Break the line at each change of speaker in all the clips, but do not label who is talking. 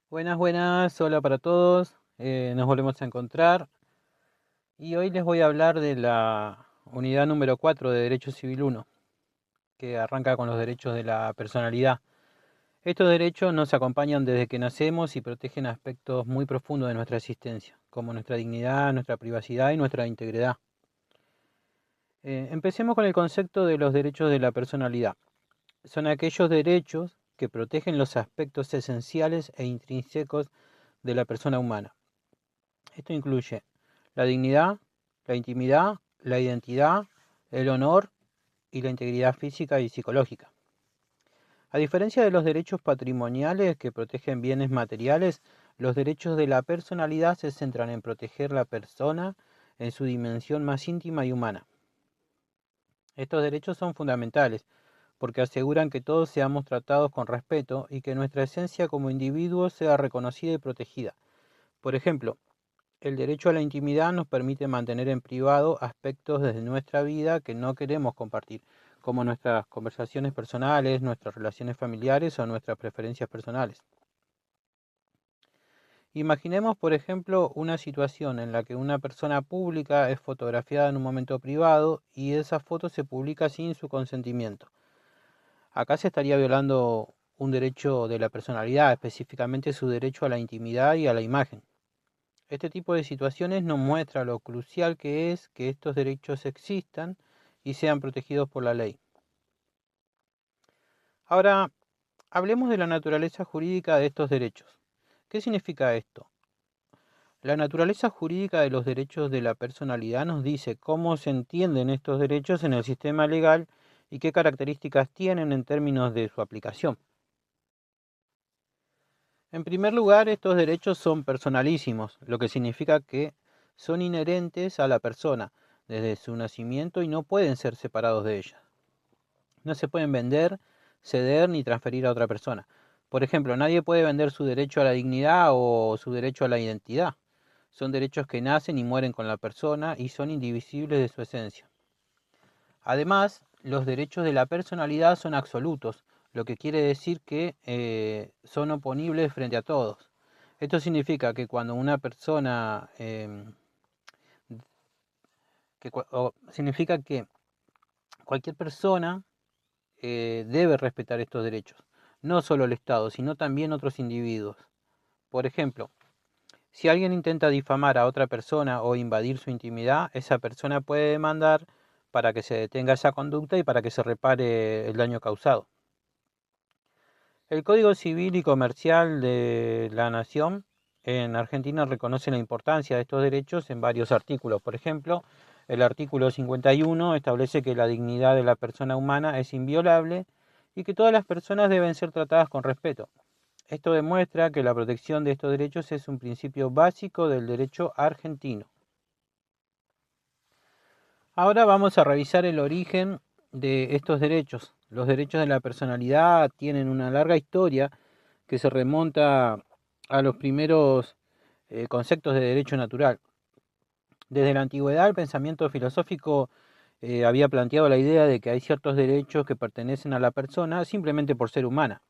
Buenas, buenas, hola para todos. Nos volvemos a encontrar y hoy les voy a hablar de la unidad número 4 de Derecho Civil 1, que arranca con los derechos de la personalidad. Estos derechos nos acompañan desde que nacemos y protegen aspectos muy profundos de nuestra existencia, como nuestra dignidad, nuestra privacidad y nuestra integridad. Empecemos con el concepto de los derechos de la personalidad. Son aquellos derechos que protegen los aspectos esenciales e intrínsecos de la persona humana. Esto incluye la dignidad, la intimidad, la identidad, el honor y la integridad física y psicológica. A diferencia de los derechos patrimoniales que protegen bienes materiales, los derechos de la personalidad se centran en proteger la persona en su dimensión más íntima y humana. Estos derechos son fundamentales porque aseguran que todos seamos tratados con respeto y que nuestra esencia como individuos sea reconocida y protegida. Por ejemplo, el derecho a la intimidad nos permite mantener en privado aspectos de nuestra vida que no queremos compartir, como nuestras conversaciones personales, nuestras relaciones familiares o nuestras preferencias personales. Imaginemos, por ejemplo, una situación en la que una persona pública es fotografiada en un momento privado y esa foto se publica sin su consentimiento. Acá se estaría violando un derecho de la personalidad, específicamente su derecho a la intimidad y a la imagen. Este tipo de situaciones nos muestra lo crucial que es que estos derechos existan y sean protegidos por la ley. Ahora, hablemos de la naturaleza jurídica de estos derechos. ¿Qué significa esto? La naturaleza jurídica de los derechos de la personalidad nos dice cómo se entienden estos derechos en el sistema legal y qué características tienen en términos de su aplicación. En primer lugar, estos derechos son personalísimos, lo que significa que son inherentes a la persona desde su nacimiento y no pueden ser separados de ella. No se pueden vender, ceder ni transferir a otra persona. Por ejemplo, nadie puede vender su derecho a la dignidad o su derecho a la identidad. Son derechos que nacen y mueren con la persona y son indivisibles de su esencia. Además, los derechos de la personalidad son absolutos, lo que quiere decir que son oponibles frente a todos. Esto significa que cuando una persona, significa que cualquier persona debe respetar estos derechos, no solo el Estado, sino también otros individuos. Por ejemplo, si alguien intenta difamar a otra persona o invadir su intimidad, esa persona puede demandar para que se detenga esa conducta y para que se repare el daño causado. El Código Civil y Comercial de la Nación en Argentina reconoce la importancia de estos derechos en varios artículos. Por ejemplo, el artículo 51 establece que la dignidad de la persona humana es inviolable y que todas las personas deben ser tratadas con respeto. Esto demuestra que la protección de estos derechos es un principio básico del derecho argentino. Ahora vamos a revisar el origen de estos derechos. Los derechos de la personalidad tienen una larga historia que se remonta a los primeros conceptos de derecho natural. Desde la antigüedad, el pensamiento filosófico había planteado la idea de que hay ciertos derechos que pertenecen a la persona simplemente por ser humana.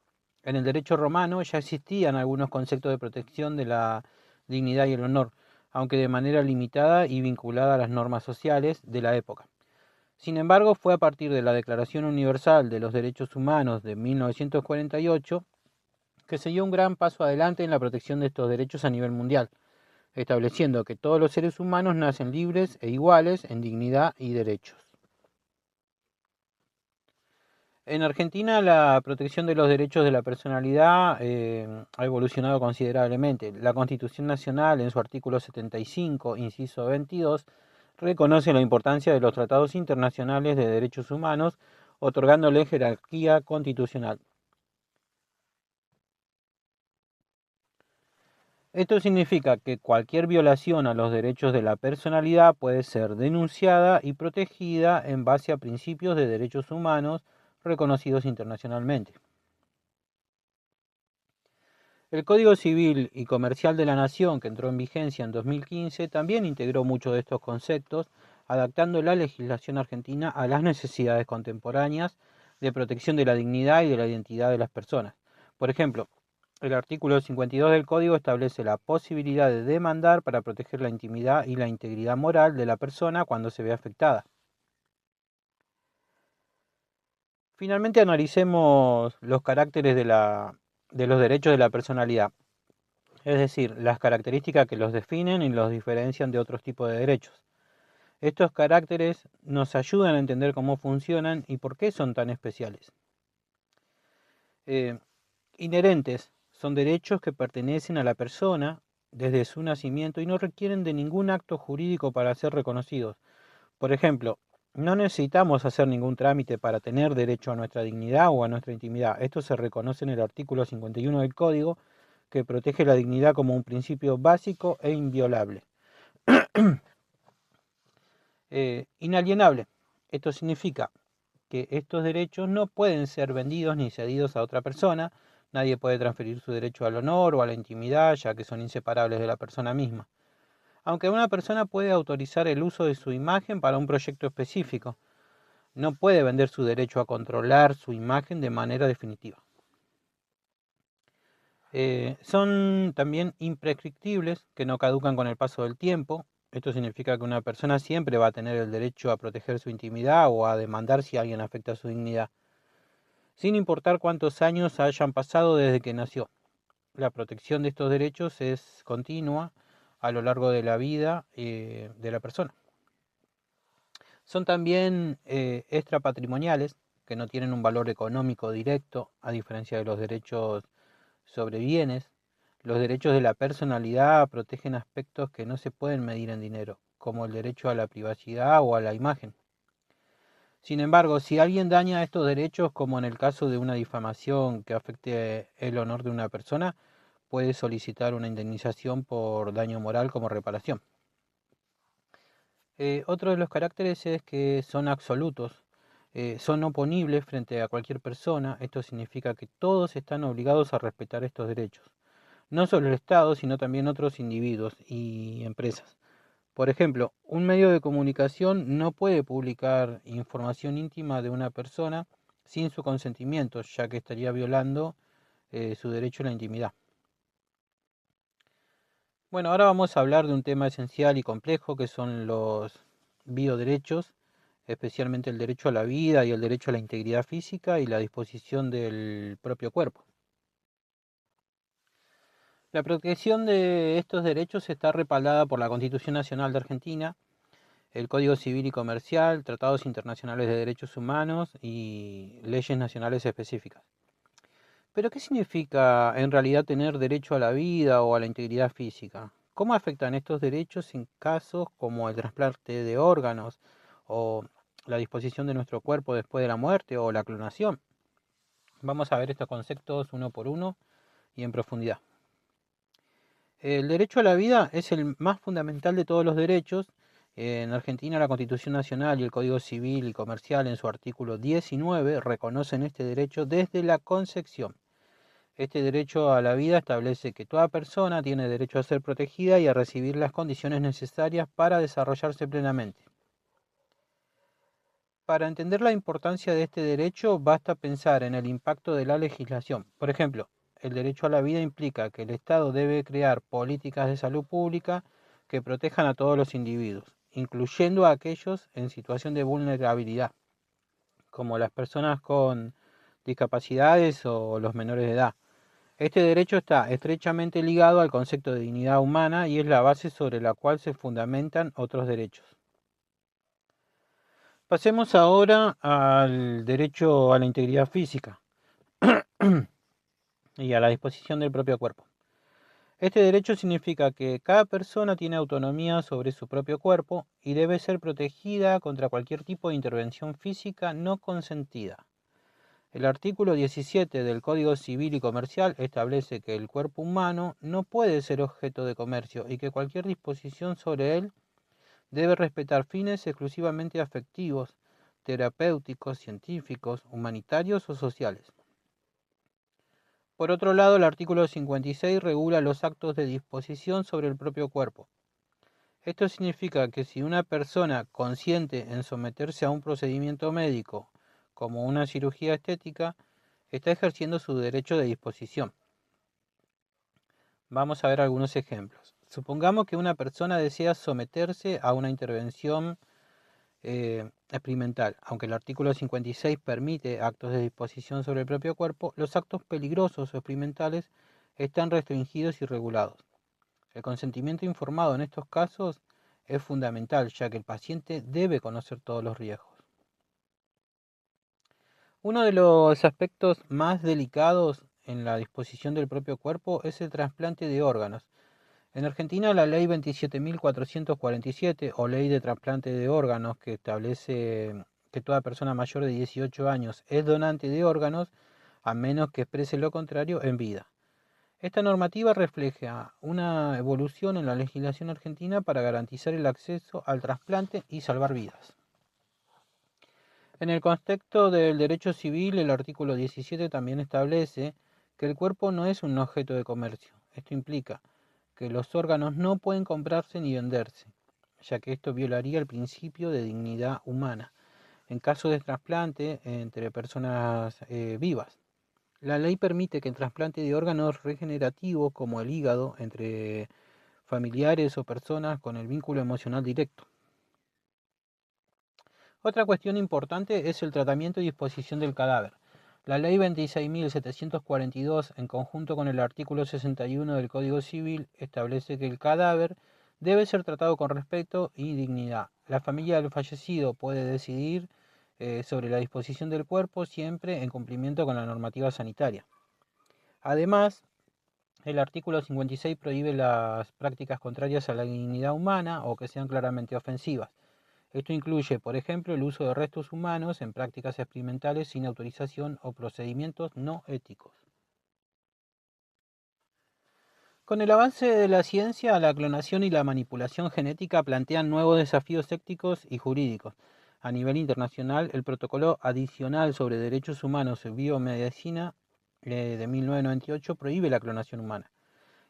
En el derecho romano ya existían algunos conceptos de protección de la dignidad y el honor, aunque de manera limitada y vinculada a las normas sociales de la época. Sin embargo, fue a partir de la Declaración Universal de los Derechos Humanos de 1948 que se dio un gran paso adelante en la protección de estos derechos a nivel mundial, estableciendo que todos los seres humanos nacen libres e iguales en dignidad y derechos. En Argentina la protección de los derechos de la personalidad ha evolucionado considerablemente. La Constitución Nacional, en su artículo 75, inciso 22, reconoce la importancia de los tratados internacionales de derechos humanos, otorgándole jerarquía constitucional. Esto significa que cualquier violación a los derechos de la personalidad puede ser denunciada y protegida en base a principios de derechos humanos reconocidos internacionalmente. El Código Civil y Comercial de la Nación, que entró en vigencia en 2015, también integró muchos de estos conceptos, adaptando la legislación argentina a las necesidades contemporáneas de protección de la dignidad y de la identidad de las personas. Por ejemplo, El artículo 52 del Código establece la posibilidad de demandar para proteger la intimidad y la integridad moral de la persona cuando se ve afectada. Finalmente analicemos los caracteres de los derechos de la personalidad, es decir, las características que los definen y los diferencian de otros tipos de derechos. Estos caracteres nos ayudan a entender cómo funcionan y por qué son tan especiales. Inherentes son derechos que pertenecen a la persona desde su nacimiento y no requieren de ningún acto jurídico para ser reconocidos. Por ejemplo, no necesitamos hacer ningún trámite para tener derecho a nuestra dignidad o a nuestra intimidad. Esto se reconoce en el artículo 51 del Código, que protege la dignidad como un principio básico e inviolable. Inalienable. Esto significa que estos derechos no pueden ser vendidos ni cedidos a otra persona. Nadie puede transferir su derecho al honor o a la intimidad, ya que son inseparables de la persona misma. Aunque una persona puede autorizar el uso de su imagen para un proyecto específico, no puede vender su derecho a controlar su imagen de manera definitiva. Son también imprescriptibles, que no caducan con el paso del tiempo. Esto significa que una persona siempre va a tener el derecho a proteger su intimidad o a demandar si alguien afecta su dignidad, sin importar cuántos años hayan pasado desde que nació. La protección de estos derechos es continua a lo largo de la vida de la persona. Son también extrapatrimoniales, que no tienen un valor económico directo, a diferencia de los derechos sobre bienes. Los derechos de la personalidad protegen aspectos que no se pueden medir en dinero, como el derecho a la privacidad o a la imagen. Sin embargo, si alguien daña estos derechos, como en el caso de una difamación que afecte el honor de una persona, puede solicitar una indemnización por daño moral como reparación. Otro de los caracteres es que son absolutos, son oponibles frente a cualquier persona. Esto significa que todos están obligados a respetar estos derechos. No solo el Estado, sino también otros individuos y empresas. Por ejemplo, un medio de comunicación no puede publicar información íntima de una persona sin su consentimiento, ya que estaría violando su derecho a la intimidad. Bueno, ahora vamos a hablar de un tema esencial y complejo que son los bioderechos, especialmente el derecho a la vida y el derecho a la integridad física y la disposición del propio cuerpo. La protección de estos derechos está respaldada por la Constitución Nacional de Argentina, el Código Civil y Comercial, tratados internacionales de derechos humanos y leyes nacionales específicas. Pero, ¿qué significa en realidad tener derecho a la vida o a la integridad física? ¿Cómo afectan estos derechos en casos como el trasplante de órganos o la disposición de nuestro cuerpo después de la muerte o la clonación? Vamos a ver estos conceptos uno por uno y en profundidad. El derecho a la vida es el más fundamental de todos los derechos. En Argentina, la Constitución Nacional y el Código Civil y Comercial, en su artículo 19, reconocen este derecho desde la concepción. Este derecho a la vida establece que toda persona tiene derecho a ser protegida y a recibir las condiciones necesarias para desarrollarse plenamente. Para entender la importancia de este derecho, basta pensar en el impacto de la legislación. Por ejemplo, el derecho a la vida implica que el Estado debe crear políticas de salud pública que protejan a todos los individuos, incluyendo a aquellos en situación de vulnerabilidad, como las personas con discapacidades o los menores de edad. Este derecho está estrechamente ligado al concepto de dignidad humana y es la base sobre la cual se fundamentan otros derechos. Pasemos ahora al derecho a la integridad física y a la disposición del propio cuerpo. Este derecho significa que cada persona tiene autonomía sobre su propio cuerpo y debe ser protegida contra cualquier tipo de intervención física no consentida. El artículo 17 del Código Civil y Comercial establece que el cuerpo humano no puede ser objeto de comercio y que cualquier disposición sobre él debe respetar fines exclusivamente afectivos, terapéuticos, científicos, humanitarios o sociales. Por otro lado, el artículo 56 regula los actos de disposición sobre el propio cuerpo. Esto significa que si una persona consiente en someterse a un procedimiento médico, como una cirugía estética, está ejerciendo su derecho de disposición. Vamos a ver algunos ejemplos. Supongamos que una persona desea someterse a una intervención experimental. Aunque el artículo 56 permite actos de disposición sobre el propio cuerpo, los actos peligrosos o experimentales están restringidos y regulados. El consentimiento informado en estos casos es fundamental, ya que el paciente debe conocer todos los riesgos. Uno de los aspectos más delicados en la disposición del propio cuerpo es el trasplante de órganos. En Argentina, la ley 27.447 o ley de trasplante de órganos, que establece que toda persona mayor de 18 años es donante de órganos, a menos que exprese lo contrario en vida. Esta normativa refleja una evolución en la legislación argentina para garantizar el acceso al trasplante y salvar vidas. En el contexto del derecho civil, el artículo 17 también establece que el cuerpo no es un objeto de comercio. Esto implica que los órganos no pueden comprarse ni venderse, ya que esto violaría el principio de dignidad humana en caso de trasplante entre personas vivas. La ley permite que el trasplante de órganos regenerativos como el hígado entre familiares o personas con el vínculo emocional directo. Otra cuestión importante es el tratamiento y disposición del cadáver. La ley 26.742, en conjunto con el artículo 61 del Código Civil, establece que el cadáver debe ser tratado con respeto y dignidad. La familia del fallecido puede decidir sobre la disposición del cuerpo siempre en cumplimiento con la normativa sanitaria. Además, el artículo 56 prohíbe las prácticas contrarias a la dignidad humana o que sean claramente ofensivas. Esto incluye, por ejemplo, el uso de restos humanos en prácticas experimentales sin autorización o procedimientos no éticos. Con el avance de la ciencia, la clonación y la manipulación genética plantean nuevos desafíos éticos y jurídicos. A nivel internacional, el Protocolo Adicional sobre Derechos Humanos en Biomedicina de 1998 prohíbe la clonación humana.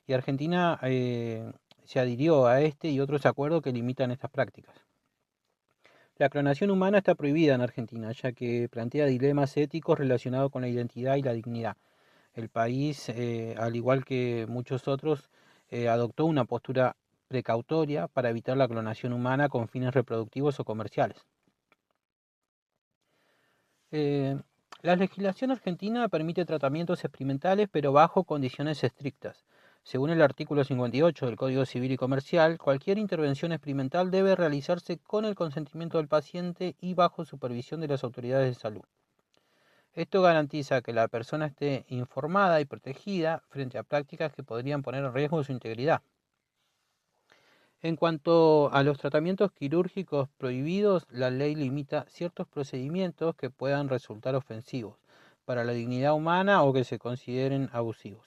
Y Argentina se adhirió a este y otros acuerdos que limitan estas prácticas. La clonación humana está prohibida en Argentina, ya que plantea dilemas éticos relacionados con la identidad y la dignidad. El país, al igual que muchos otros, adoptó una postura precautoria para evitar la clonación humana con fines reproductivos o comerciales. Eh, la legislación argentina permite tratamientos experimentales, pero bajo condiciones estrictas. Según el artículo 58 del Código Civil y Comercial, cualquier intervención experimental debe realizarse con el consentimiento del paciente y bajo supervisión de las autoridades de salud. Esto garantiza que la persona esté informada y protegida frente a prácticas que podrían poner en riesgo su integridad. En cuanto a los tratamientos quirúrgicos prohibidos, la ley limita ciertos procedimientos que puedan resultar ofensivos para la dignidad humana o que se consideren abusivos.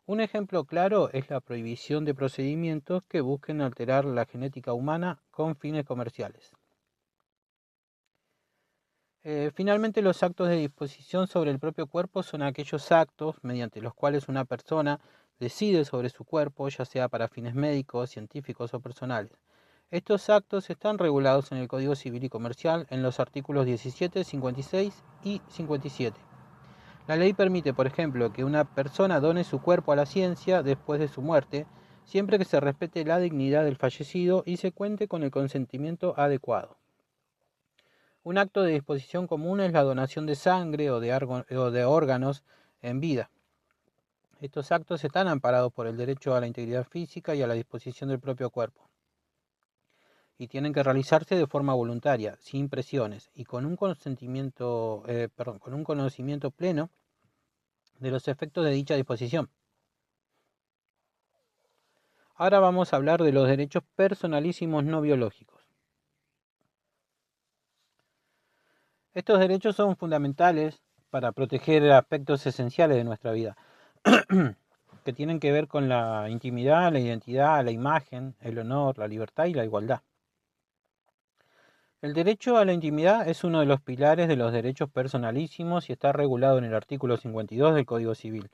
Un ejemplo claro es la prohibición de procedimientos que busquen alterar la genética humana con fines comerciales. Finalmente, los actos de disposición sobre el propio cuerpo son aquellos actos mediante los cuales una persona decide sobre su cuerpo, ya sea para fines médicos, científicos o personales. Estos actos están regulados en el Código Civil y Comercial en los artículos 17, 56 y 57. La ley permite, por ejemplo, que una persona done su cuerpo a la ciencia después de su muerte, siempre que se respete la dignidad del fallecido y se cuente con el consentimiento adecuado. Un acto de disposición común es la donación de sangre o de órganos en vida. Estos actos están amparados por el derecho a la integridad física y a la disposición del propio cuerpo, y tienen que realizarse de forma voluntaria, sin presiones y con un conocimiento pleno de los efectos de dicha disposición. Ahora vamos a hablar de los derechos personalísimos no biológicos. Estos derechos son fundamentales para proteger aspectos esenciales de nuestra vida, que tienen que ver con la intimidad, la identidad, la imagen, el honor, la libertad y la igualdad. El derecho a la intimidad es uno de los pilares de los derechos personalísimos y está regulado en el artículo 52 del Código Civil.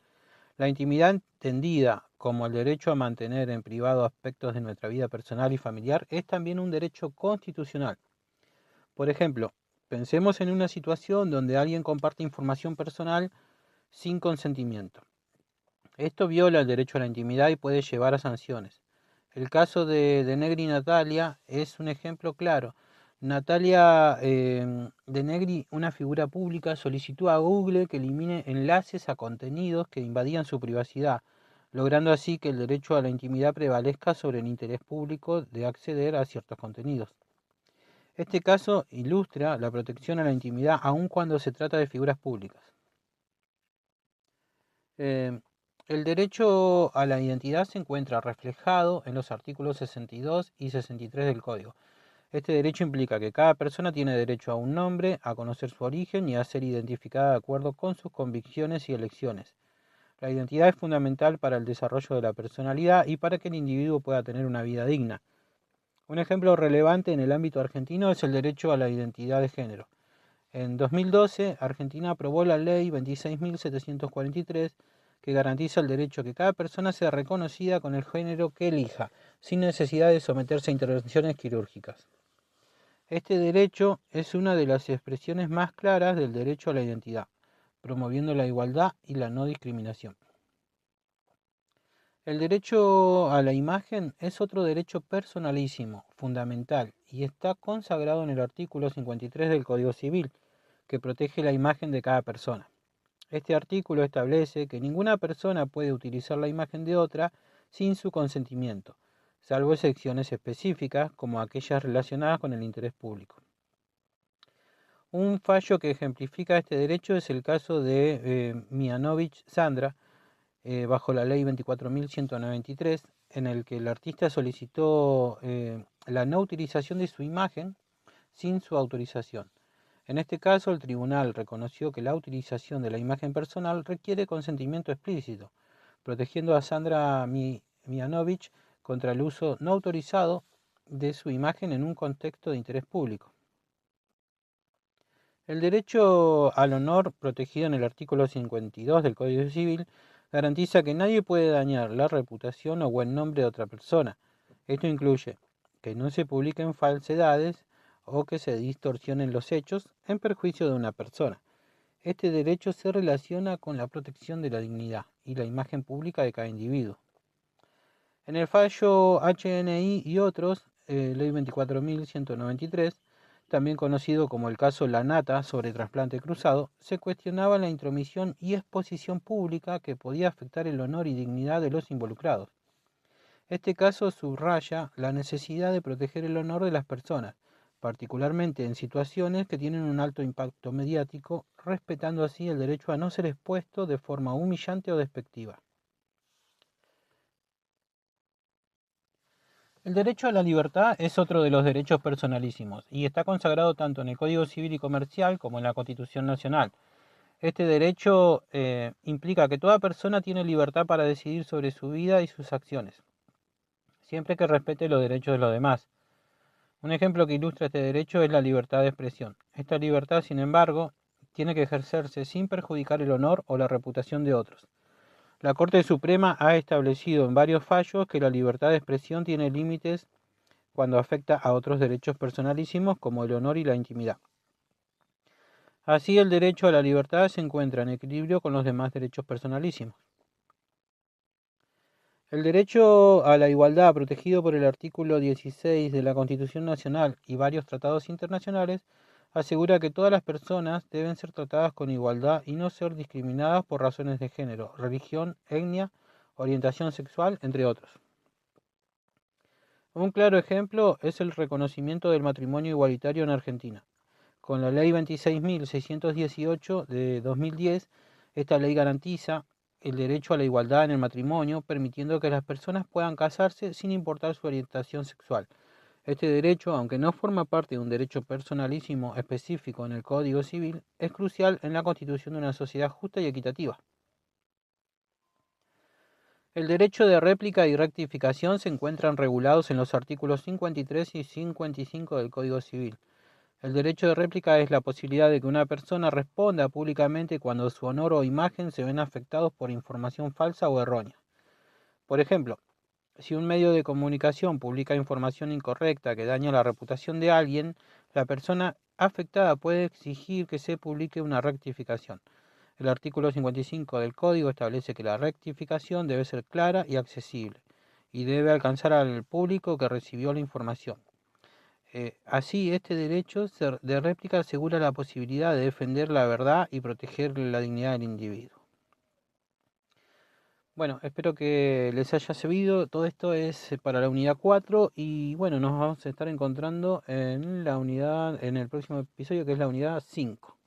La intimidad entendida como el derecho a mantener en privado aspectos de nuestra vida personal y familiar es también un derecho constitucional. Por ejemplo, pensemos en una situación donde alguien comparte información personal sin consentimiento. Esto viola el derecho a la intimidad y puede llevar a sanciones. El caso de Negri y Natalia es un ejemplo claro. Natalia de Negri, una figura pública, solicitó a Google que elimine enlaces a contenidos que invadían su privacidad, logrando así que el derecho a la intimidad prevalezca sobre el interés público de acceder a ciertos contenidos. Este caso ilustra la protección a la intimidad aun cuando se trata de figuras públicas. Eh, el derecho a la identidad se encuentra reflejado en los artículos 62 y 63 del Código. Este derecho implica que cada persona tiene derecho a un nombre, a conocer su origen y a ser identificada de acuerdo con sus convicciones y elecciones. La identidad es fundamental para el desarrollo de la personalidad y para que el individuo pueda tener una vida digna. Un ejemplo relevante en el ámbito argentino es el derecho a la identidad de género. En 2012, Argentina aprobó la ley 26.743 que garantiza el derecho a que cada persona sea reconocida con el género que elija, sin necesidad de someterse a intervenciones quirúrgicas. Este derecho es una de las expresiones más claras del derecho a la identidad, promoviendo la igualdad y la no discriminación. El derecho a la imagen es otro derecho personalísimo, fundamental, y está consagrado en el artículo 53 del Código Civil, que protege la imagen de cada persona. Este artículo establece que ninguna persona puede utilizar la imagen de otra sin su consentimiento, salvo excepciones específicas como aquellas relacionadas con el interés público. Un fallo que ejemplifica este derecho es el caso de Mianovich Sandra, bajo la ley 24.193, en el que el artista solicitó la no utilización de su imagen sin su autorización. En este caso, el tribunal reconoció que la utilización de la imagen personal requiere consentimiento explícito, protegiendo a Sandra Mianovich contra el uso no autorizado de su imagen en un contexto de interés público. El derecho al honor, protegido en el artículo 52 del Código Civil, garantiza que nadie puede dañar la reputación o buen nombre de otra persona. Esto incluye que no se publiquen falsedades o que se distorsionen los hechos en perjuicio de una persona. Este derecho se relaciona con la protección de la dignidad y la imagen pública de cada individuo. En el fallo HNI y otros, ley 24.193, también conocido como el caso Lanata sobre trasplante cruzado, se cuestionaba la intromisión y exposición pública que podía afectar el honor y dignidad de los involucrados. Este caso subraya la necesidad de proteger el honor de las personas, particularmente en situaciones que tienen un alto impacto mediático, respetando así el derecho a no ser expuesto de forma humillante o despectiva. El derecho a la libertad es otro de los derechos personalísimos y está consagrado tanto en el Código Civil y Comercial como en la Constitución Nacional. Este derecho implica que toda persona tiene libertad para decidir sobre su vida y sus acciones, siempre que respete los derechos de los demás. Un ejemplo que ilustra este derecho es la libertad de expresión. Esta libertad, sin embargo, tiene que ejercerse sin perjudicar el honor o la reputación de otros. La Corte Suprema ha establecido en varios fallos que la libertad de expresión tiene límites cuando afecta a otros derechos personalísimos como el honor y la intimidad. Así, el derecho a la libertad se encuentra en equilibrio con los demás derechos personalísimos. El derecho a la igualdad, protegido por el artículo 16 de la Constitución Nacional y varios tratados internacionales, asegura que todas las personas deben ser tratadas con igualdad y no ser discriminadas por razones de género, religión, etnia, orientación sexual, entre otros. Un claro ejemplo es el reconocimiento del matrimonio igualitario en Argentina. Con la ley 26.618 de 2010, esta ley garantiza el derecho a la igualdad en el matrimonio, permitiendo que las personas puedan casarse sin importar su orientación sexual. Este derecho, aunque no forma parte de un derecho personalísimo específico en el Código Civil, es crucial en la constitución de una sociedad justa y equitativa. El derecho de réplica y rectificación se encuentran regulados en los artículos 53 y 55 del Código Civil. El derecho de réplica es la posibilidad de que una persona responda públicamente cuando su honor o imagen se ven afectados por información falsa o errónea. Por ejemplo, si un medio de comunicación publica información incorrecta que daña la reputación de alguien, la persona afectada puede exigir que se publique una rectificación. El artículo 55 del Código establece que la rectificación debe ser clara y accesible y debe alcanzar al público que recibió la información. Así, este derecho de réplica asegura la posibilidad de defender la verdad y proteger la dignidad del individuo. Bueno, espero que les haya servido. Todo esto es para la unidad 4 y bueno, nos vamos a estar encontrando en la unidad, en el próximo episodio, que es la unidad 5.